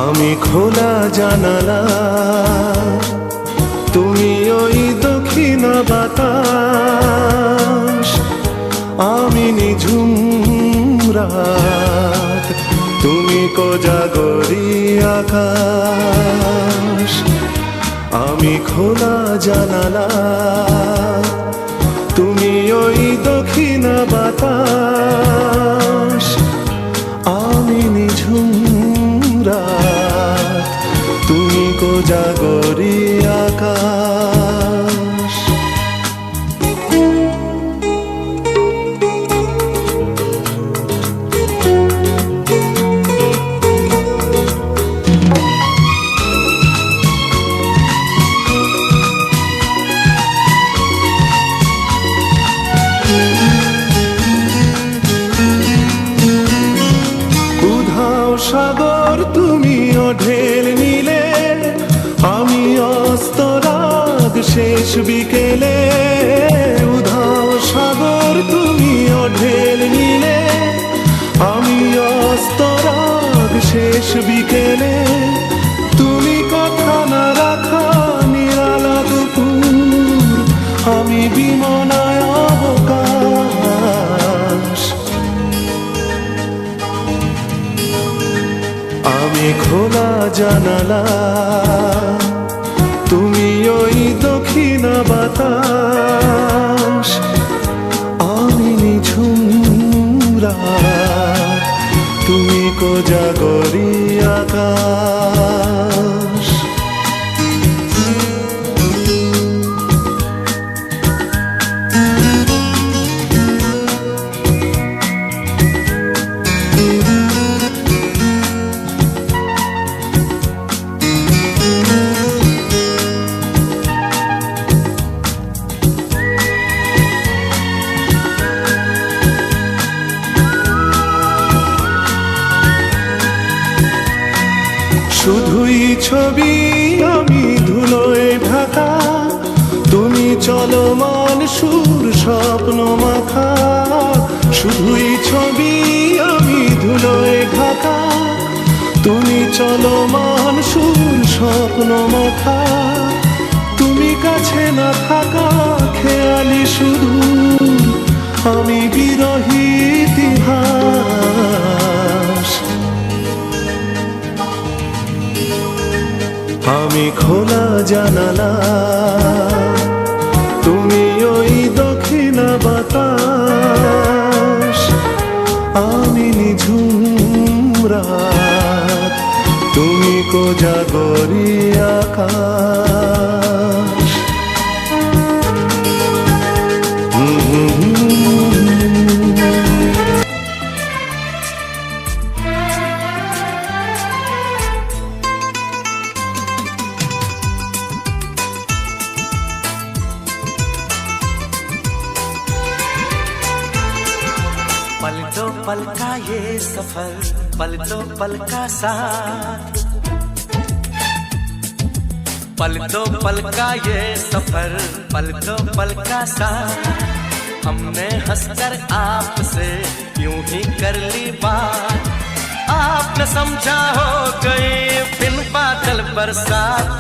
আমি খোলা জানালা, তুমি ওই দক্ষিণ বাতাস, আমি নিঝুম রাত, তুমি কোজাগরি আকাশ। আমি খোলা জানালা, তুমি ওই দক্ষিণ বাতাস, আমি নিঝুম রাত, তুমি কোজাগরি আকাশ। সাগর তুমি ঢেল নিলে, আমি অস্তরাগ শেষ বিকেলে। উধাও সাগর তুমি ঢেল নিলে, আমি অস্তরাগ শেষ বিকেলে। তুমি কথা না রাখা নিরালা দুপুর, আমি বিমনায় অবকাশ। আমি খোলা জানালা, তুমি ওই দক্ষিণ বাতাস, আমি নিঝুম রাত, তুমি কোজাগরি আকাশ। শুধুই ছবি আমি ধুলোয় ঢাকা, তুমি চলমান সুর স্বপ্ন মাখা। শুধুই ছবি আমি ধুলোয় ঢাকা, তুমি চলমান সুর স্বপ্ন মাখা। তুমি কাছে না থাকা খেয়ালি শুধু, আমি বিরহী ইতিহাস। আমি খোলা জানালা, তুমি ওই দক্ষিণ বাতাস, আমি নিঝুম রাত, তুমি কোজাগরি আকাশ। पल दो पल का ये सफर, पल दो पल का साथ, पल दो पल का ये सफर, पल दो पल का साथ। हमने हंसकर आपसे यूं ही कर ली बात, आपने समझा हो गई बिन बादल बरसात।